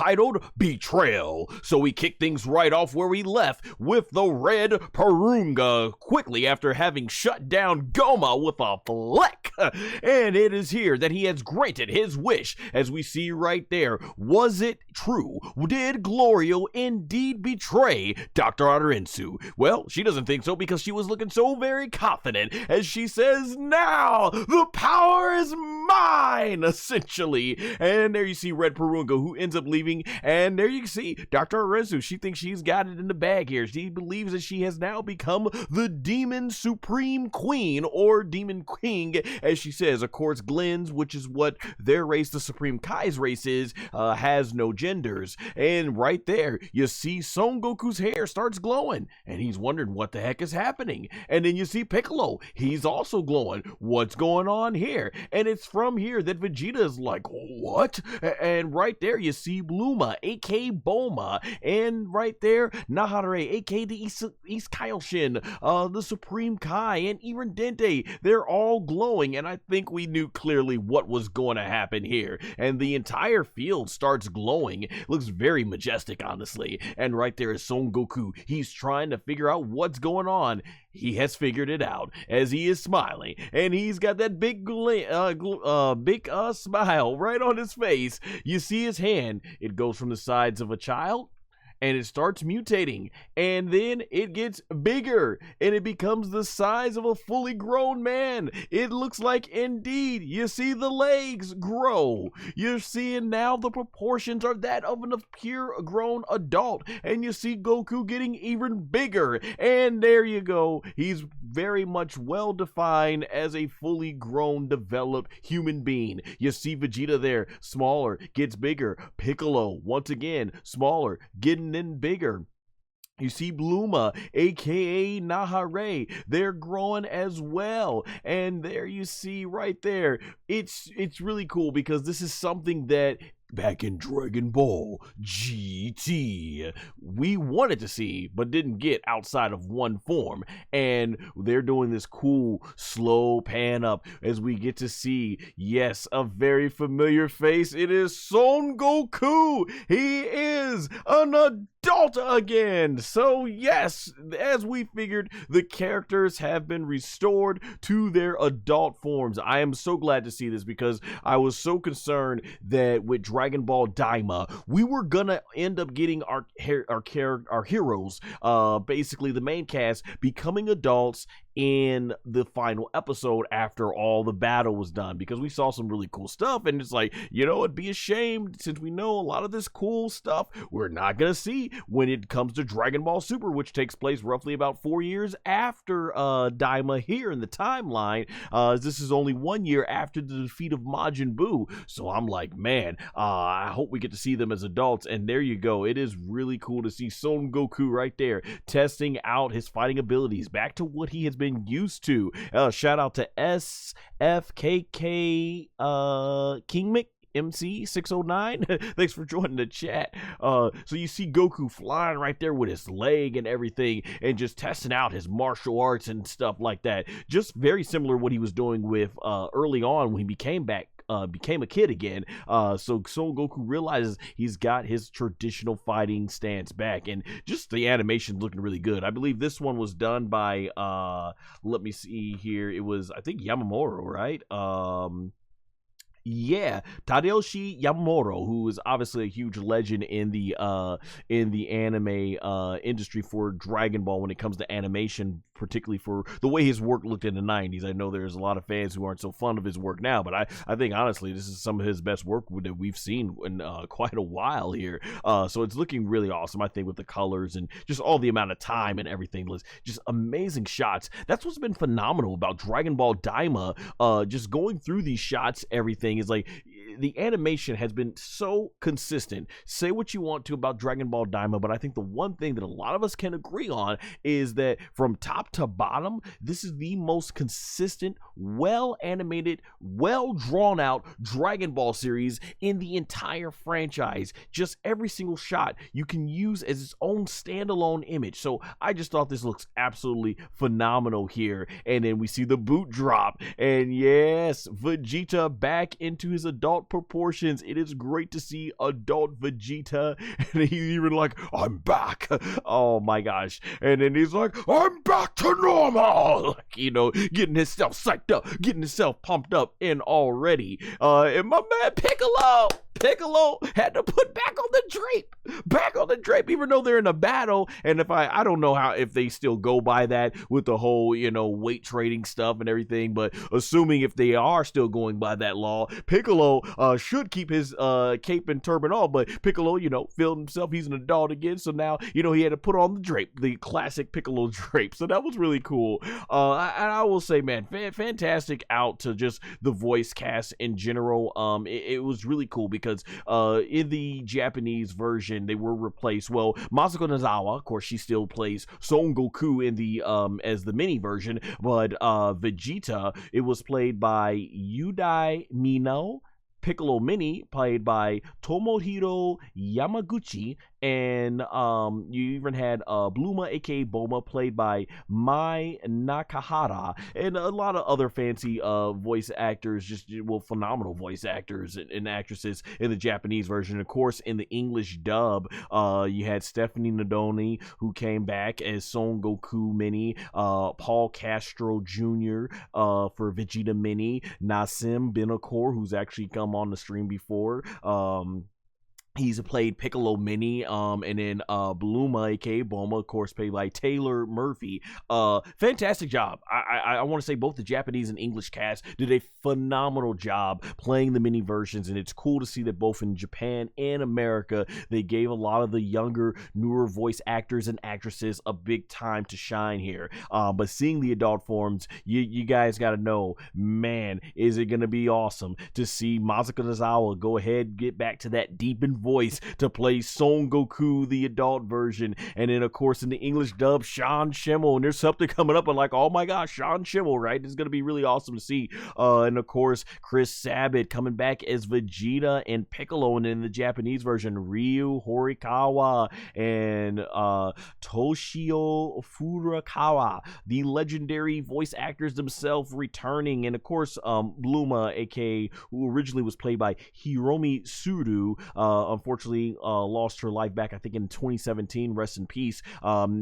titled Betrayal. So we kick things right off where we left with the Red Purunga quickly after having shut down Gomah with a fleck. And it is here that he has granted his wish, as we see right there. Was it true? Did Glorio indeed betray Dr. Arinsu? Well, she doesn't think so because she was looking so very confident as she says, "Now the power is mine," essentially. And there you see Red Purunga, who ends up leaving, and there you can see Dr. Arinsu. She thinks she's got it in the bag here. She believes that she has now become the Demon Supreme Queen, or Demon King, as she says. Of course, Glenn's, which is what their race, the Supreme Kai's race is, has no genders. And right there, you see Son Goku's hair starts glowing, and he's wondering what the heck is happening. And then you see Piccolo. He's also glowing. What's going on here? And it's from here that Vegeta is like, what? And right there, you see Bluma, aka Boma, and right there, Nahare, aka the East Kaioshin, the Supreme Kai, and even Dente. They're all glowing, and I think we knew clearly what was going to happen here. And the entire field starts glowing. It looks very majestic, honestly. And right there is Son Goku. He's trying to figure out what's going on. He has figured it out as he is smiling, and he's got that big smile right on his face. You see his hand. It goes from the size of a child, and it starts mutating, and then it gets bigger, and it becomes the size of a fully grown man. It looks like, indeed, you see the legs grow. You're seeing now the proportions are that of a pure grown adult, and you see Goku getting even bigger, and there you go. He's very much well defined as a fully grown, developed human being. You see Vegeta there, smaller, gets bigger. Piccolo, once again, smaller, getting in bigger. You see Bluma, aka Nahare, they're growing as well. And there you see right there, it's really cool because this is something that back in Dragon Ball GT we wanted to see but didn't get outside of one form. And they're doing this cool slow pan up as we get to see, yes, a very familiar face. It is Son Goku. He is an adult again. So yes, as we figured, the characters have been restored to their adult forms. I am so glad to see this because I was so concerned that with Dragon Ball DAIMA, we were gonna end up getting our heroes, basically the main cast, becoming adults in the final episode after all the battle was done, because we saw some really cool stuff, and it's like, you know, it'd be a shame since we know a lot of this cool stuff we're not gonna see when it comes to Dragon Ball Super, which takes place roughly about 4 years after DAIMA here in the timeline. This is only 1 year after the defeat of Majin Buu, so I'm like, man, I hope we get to see them as adults. And there you go, it is really cool to see Son Goku right there testing out his fighting abilities back to what he has been used to. Shout out to SFKK King Mick MC609. Thanks for joining the chat. So you see Goku flying right there with his leg and everything, and just testing out his martial arts and stuff like that. Just very similar to what he was doing with early on when he became a kid again. So Son Goku realizes he's got his traditional fighting stance back, and just the animation looking really good. I believe this one was done by let me see here, it was, I think, Yamamoto, right? Yeah, Tadayoshi Yamamoto, who is obviously a huge legend in the anime industry for Dragon Ball when it comes to animation, particularly for the way his work looked in the 90s. I know there's a lot of fans who aren't so fond of his work now, but I think honestly this is some of his best work that we've seen in quite a while here. So it's looking really awesome, I think, with the colors and just all the amount of time and everything. Just amazing shots. That's what's been phenomenal about Dragon Ball DAIMA. Just going through these shots, everything is like, the animation has been so consistent. Say what you want to about Dragon Ball DAIMA, but I think the one thing that a lot of us can agree on is that from top to bottom, this is the most consistent, well animated, well drawn out Dragon Ball series in the entire franchise. Just every single shot you can use as its own standalone image. So I just thought this looks absolutely phenomenal here. And then we see the boot drop, and yes, Vegeta back into his adult adult proportions. It is great to see adult Vegeta, and he's even like, I'm back. Oh my gosh. And then he's like, I'm back to normal. Like, you know, getting himself psyched up, getting himself pumped up in already. And my man Piccolo had to put back on the drape, even though they're in a battle. And I don't know if they still go by that with the whole, you know, weight trading stuff and everything, but assuming if they are still going by that law, Piccolo should keep his cape and turban on. But Piccolo, you know, felt himself, he's an adult again, so now, you know, he had to put on the drape, the classic Piccolo drape. So that was really cool. I will say, man, fantastic out to just the voice cast in general. It was really cool because in the Japanese version they were replaced. Well, Masako Nozawa, of course, she still plays Son Goku in the as the mini version, but Vegeta, it was played by Yudai Mino. Piccolo Mini, played by Tomohiro Yamaguchi, and you even had Bluma, aka Gomah, played by Mai Nakahara, and a lot of other fancy voice actors, just phenomenal voice actors and actresses in the Japanese version. Of course, in the English dub, you had Stephanie Nadoni, who came back as Son Goku Mini, Paul Castro Jr. For Vegeta Mini, Nassim Benakor, who's actually come on the stream before. He's played Piccolo Mini, and then Bluma, aka Gomah, of course, played by Taylor Murphy. Fantastic job. I want to say both the Japanese and English cast did a phenomenal job playing the mini versions, and it's cool to see that both in Japan and America, they gave a lot of the younger, newer voice actors and actresses a big time to shine here. But seeing the adult forms, you guys got to know, man, is it going to be awesome to see Masako Nozawa go ahead, get back to that deepened voice to play Son Goku, the adult version. And then, of course, in the English dub, Sean Schemmel. And there's something coming up. I'm like, oh my gosh, Sean Schemmel, right? This is going to be really awesome to see. And of course, Chris Sabat coming back as Vegeta and Piccolo. And in the Japanese version, Ryu Horikawa and Toshio Furukawa, the legendary voice actors themselves, returning. And of course, Bluma, aka who originally was played by Hiromi Suru, unfortunately lost her life back, I think, in 2017. Rest in peace.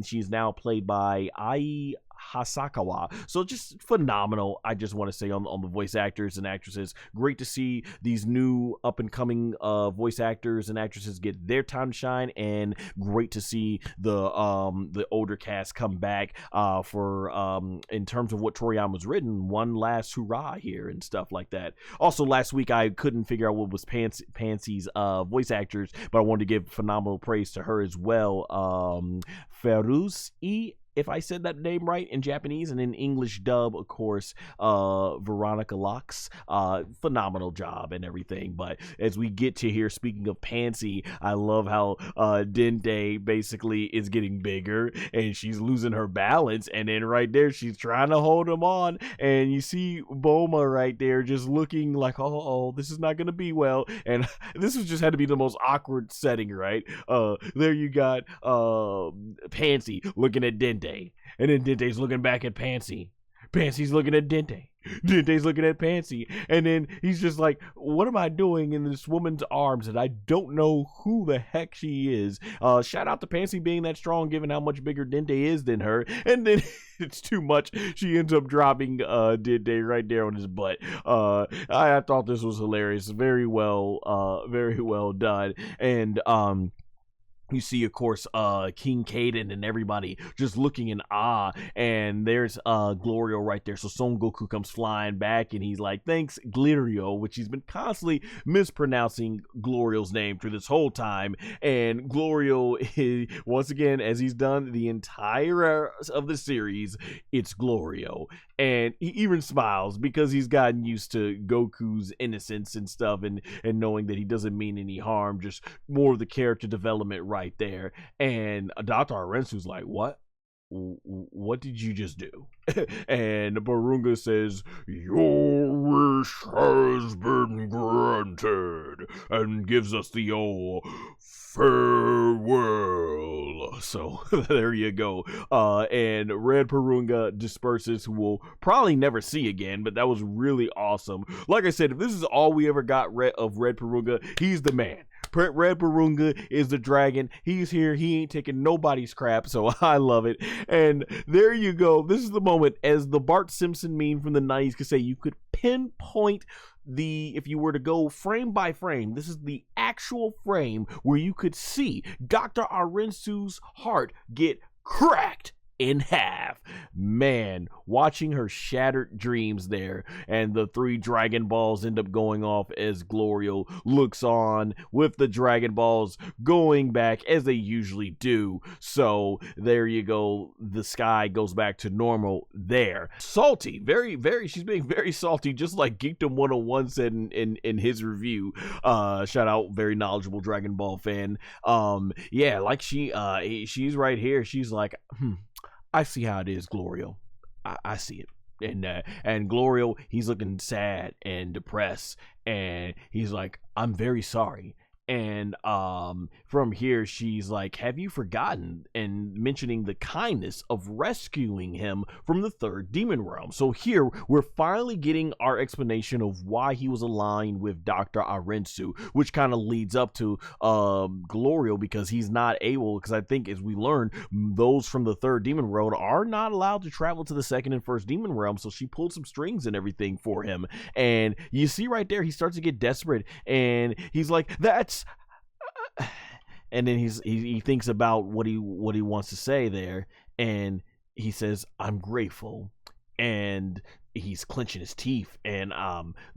She's now played by Ai Hasakawa. So just phenomenal, I just want to say, on the voice actors and actresses. Great to see these new up and coming voice actors and actresses get their time to shine, and great to see the older cast come back for in terms of what Toriyama's written, one last hurrah here and stuff like that. Also, last week I couldn't figure out what was Pansy's voice actors, but I wanted to give phenomenal praise to her as well. Ferus if I said that name right in Japanese, and in English dub, of course, Veronica Lux, phenomenal job and everything. But as we get to here, speaking of Pansy, I love how Dende basically is getting bigger and she's losing her balance, and then right there she's trying to hold him on, and you see Gomah right there just looking like, oh, this is not gonna be well. And this was just had to be the most awkward setting, right? There you got Pansy looking at Dende, and then Dente's looking back at Pansy. Pansy's looking at Dente. Dente's looking at Pansy. And then he's just like, what am I doing in this woman's arms? And I don't know who the heck she is. Shout out to Pansy being that strong, given how much bigger Dente is than her. And then it's too much. She ends up dropping Dente right there on his butt. I thought this was hilarious. Very well done. And you see, of course, King Caden and everybody just looking in awe, and there's Glorio right there. So Son Goku comes flying back, and he's like, thanks, Glorio, which he's been constantly mispronouncing Glorio's name through this whole time. And Glorio, once again, as he's done the entire of the series, it's Glorio. And he even smiles because he's gotten used to Goku's innocence and stuff, and knowing that he doesn't mean any harm, just more of the character development right there. And Dr. Arinsu's like, what did you just do? And Barunga says, your wish has been granted, and gives us the old farewell So there you go. And Red Purunga disperses, who we'll probably never see again, but that was really awesome. Like I said, if this is all we ever got of Red Purunga, he's the man. Red Purunga is the dragon. He's here. He ain't taking nobody's crap, so I love it. And there you go. This is the moment, as the Bart Simpson meme from the 90s could say, you could pinpoint if you were to go frame by frame, this is the actual frame where you could see Dr. Arinsu's heart get cracked in half. Man, watching her shattered dreams there, and the 3 Dragon Balls end up going off as Glorio looks on with the Dragon Balls going back as they usually do. So there you go. The sky goes back to normal there. Salty, she's being very salty, just like Geekdom 101 said in his review. Shout out, very knowledgeable Dragon Ball fan. Yeah, like she's right here. She's like, I see how it is, Glorio. I see it. And Glorio, he's looking sad and depressed, and he's like, I'm very sorry. And from here, she's like, have you forgotten? And mentioning the kindness of rescuing him from the 3rd demon realm. So here, we're finally getting our explanation of why he was aligned with Dr. Arinsu, which kind of leads up to Glorio, because he's not able, because I think as we learn, those from the 3rd demon world are not allowed to travel to the 2nd and 1st demon realm. So she pulled some strings and everything for him. And you see right there, he starts to get desperate, and he's like, that's... And then he thinks about what he wants to say there, and he says, I'm grateful. And he's clenching his teeth and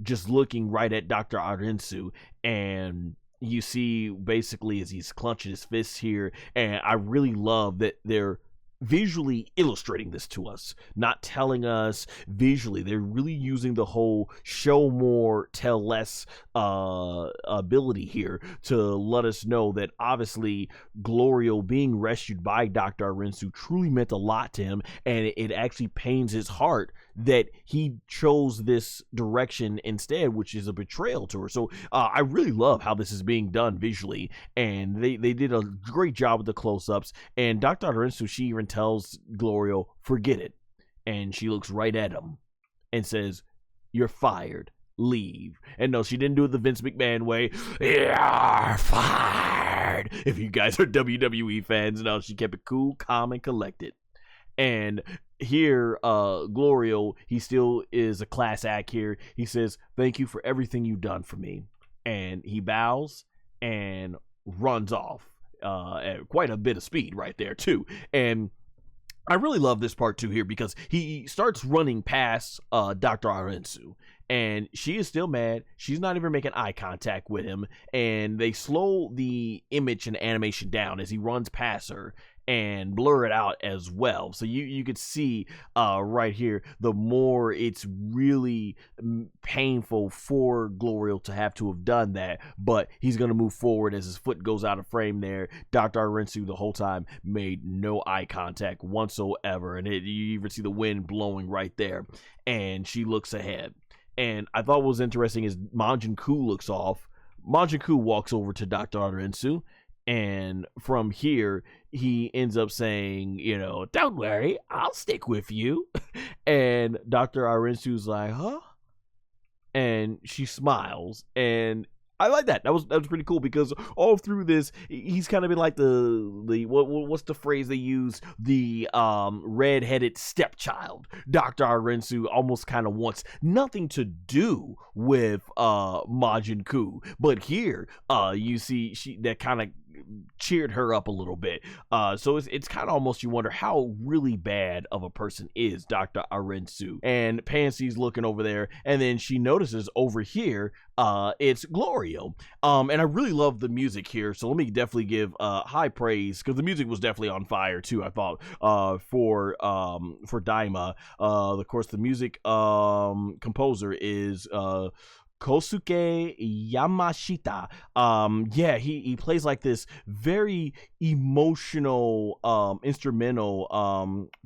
just looking right at Dr. Arinsu, and you see basically as he's clenching his fists here, and I really love that they're visually illustrating this to us, not telling us visually. They're really using the whole show more, tell less ability here to let us know that obviously Glorio being rescued by Dr. Arinsu truly meant a lot to him, and it actually pains his heart that he chose this direction instead, which is a betrayal to her. So I really love how this is being done visually, and they did a great job with the close-ups. And Dr. Arinsu, she even tells Glorio, forget it. And she looks right at him and says, you're fired. Leave. And no, she didn't do it the Vince McMahon way. You're fired. If you guys are WWE fans, no, she kept it cool, calm, and collected. And here, Glorio, he still is a class act here. He says, thank you for everything you've done for me. And he bows and runs off at quite a bit of speed right there, too. And I really love this part, too, here, because he starts running past Dr. Arinsu. And she is still mad. She's not even making eye contact with him. And they slow the image and animation down as he runs past her and blur it out as well. So you could see right here, the more it's really painful for Glorio to have done that, but he's going to move forward as his foot goes out of frame there. Dr. Arinsu the whole time made no eye contact whatsoever, and you even see the wind blowing right there, and she looks ahead. And I thought what was interesting is Majin Ku looks off. Majin Ku walks over to Dr. Arinsu, and from here, he ends up saying, don't worry, I'll stick with you. And Dr. Arinsu's like, huh? And she smiles, and I like that. That was pretty cool, because all through this, he's kind of been like the what's the phrase they use? The red-headed stepchild. Dr. Arinsu almost kind of wants nothing to do with Majin Ku, but here you see that kind of cheered her up a little bit. So it's kind of almost, you wonder how really bad of a person is Dr. Arinsu. And Pansy's looking over there, and then she notices over here it's Glorio. And I really love the music here, so let me definitely give high praise, because the music was definitely on fire too, I thought, for Daima. Of course, the music composer is Kosuke Yamashita. Yeah, he plays like this very emotional instrumental.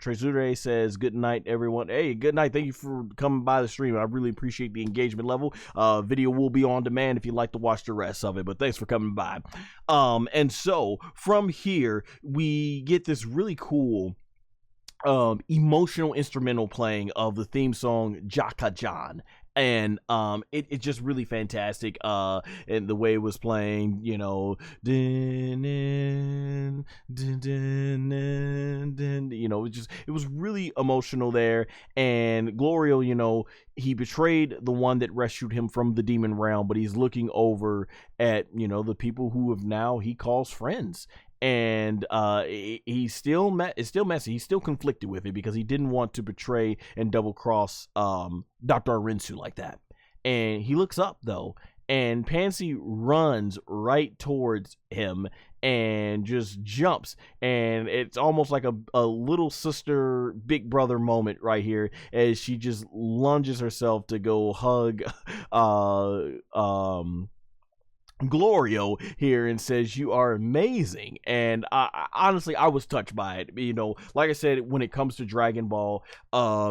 Trezure says, good night, everyone. Hey, good night. Thank you for coming by the stream. I really appreciate the engagement level. Video will be on demand if you'd like to watch the rest of it, but thanks for coming by. And so from here, we get this really cool emotional instrumental playing of the theme song Jaka-Jan. And it's just really fantastic. And the way it was playing, you know, you know, it was really emotional there. And Glorio, you know, he betrayed the one that rescued him from the demon realm, but he's looking over at, you know, the people who have now he calls friends. And he's still it's still messy. He's still conflicted with it because he didn't want to betray and double cross Dr. Arinsu like that. And he looks up though, and Pansy runs right towards him and just jumps, and it's almost like a little sister big brother moment right here as she just lunges herself to go hug Glorio here and says, you are amazing. And I honestly, I was touched by it. You know, like I said, when it comes to Dragon Ball,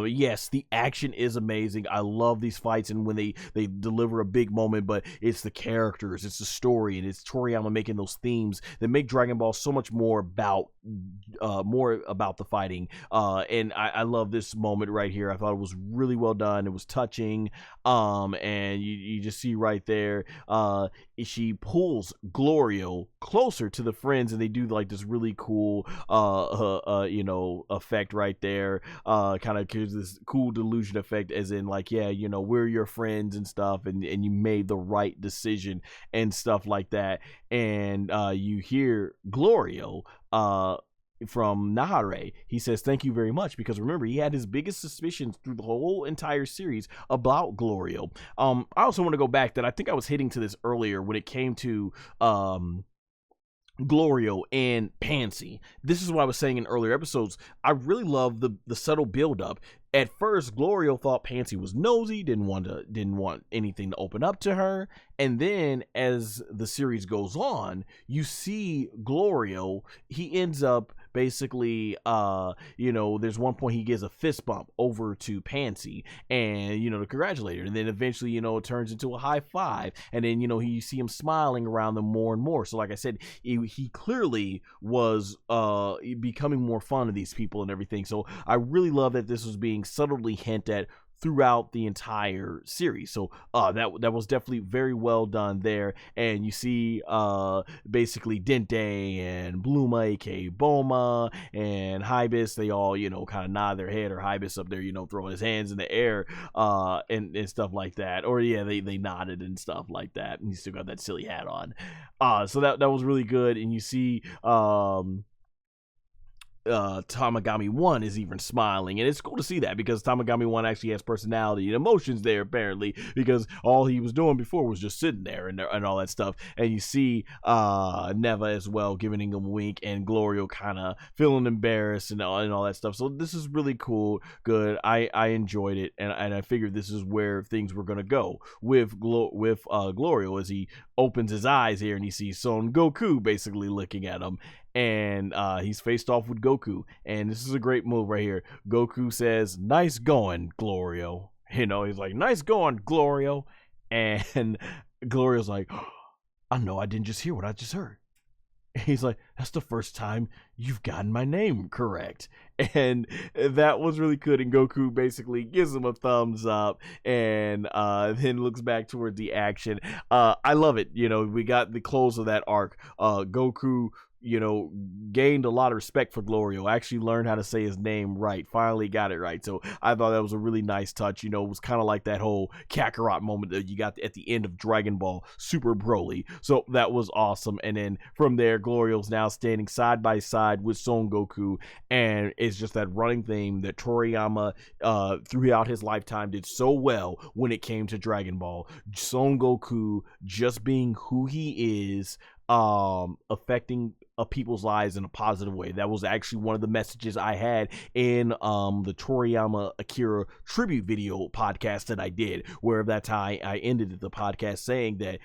yes, the action is amazing. I love these fights and when they deliver a big moment, but it's the characters, it's the story, and it's Toriyama making those themes that make Dragon Ball so much more about the fighting. And I love this moment right here. I thought it was really well done. It was touching. And you just see right there, she pulls Glorio closer to the friends, and they do like this really cool you know, effect right there, kind of gives this cool delusion effect, as in like, yeah, you know, we're your friends and stuff, and you made the right decision and stuff like that. And you hear Glorio from Nahare, he says thank you very much, because remember, he had his biggest suspicions through the whole entire series about Glorio. I also want to go back that I think I was hitting to this earlier when it came to Glorio and Pansy. This is what I was saying in earlier episodes. I really love the subtle build up. At first, Glorio thought Pansy was nosy, didn't want anything to open up to her. And then as the series goes on, you see Glorio, he ends up basically, you know, there's one point he gives a fist bump over to Pansy and, you know, to congratulate her. And then eventually, you know, it turns into a high five. And then, you know, you see him smiling around them more and more. So like I said, he clearly was becoming more fond of these people and everything. So I really love that this was being subtly hinted at throughout the entire series. So that was definitely very well done there. And you see basically Dente and Bluma, aka Boma, and Hibis, they all, you know, kind of nod their head, or Hibis up there, you know, throwing his hands in the air and stuff like that. Or yeah, they nodded and stuff like that. And he still got that silly hat on. So that was really good. And you see Tamagami 1 is even smiling, and it's cool to see that, because Tamagami 1 actually has personality and emotions there, apparently, because all he was doing before was just sitting there and all that stuff. And you see Neva as well giving him a wink, and Glorio kind of feeling embarrassed and all that stuff. So this is really cool, good. I enjoyed it, and I figured this is where things were gonna go with Glorio, as he opens his eyes here and he sees Son Goku basically looking at him. And he's faced off with Goku, and this is a great move right here. Goku says, nice going, Glorio. You know, he's like, nice going, Glorio. And Glorio's like, I know I didn't just hear what I just heard. And he's like, that's the first time you've gotten my name correct. And that was really good. And Goku basically gives him a thumbs up, and then looks back toward the action. I love it. You know, we got the close of that arc. Goku, you know, gained a lot of respect for Glorio, actually learned how to say his name right, finally got it right. So I thought that was a really nice touch. You know, it was kind of like that whole Kakarot moment that you got at the end of Dragon Ball Super Broly. So that was awesome. And then from there, Glorio's now standing side by side with Son Goku, and it's just that running theme that Toriyama throughout his lifetime did so well when it came to Dragon Ball. Son Goku just being who he is, affecting people's lives in a positive way. That was actually one of the messages I had in the Toriyama Akira tribute video podcast that I did, where that's how I ended the podcast saying that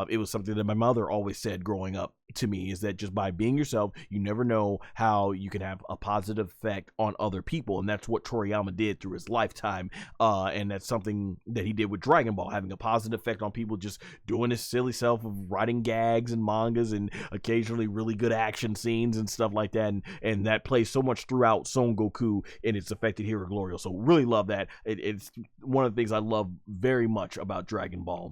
it was something that my mother always said growing up to me, is that just by being yourself, you never know how you can have a positive effect on other people. And that's what Toriyama did through his lifetime, and that's something that he did with Dragon Ball, having a positive effect on people, just doing his silly self of writing gags and mangas and occasionally really good action scenes and stuff like that, and that plays so much throughout Son Goku and it's affected here at Glorio. So really love that. It's one of the things I love very much about Dragon Ball.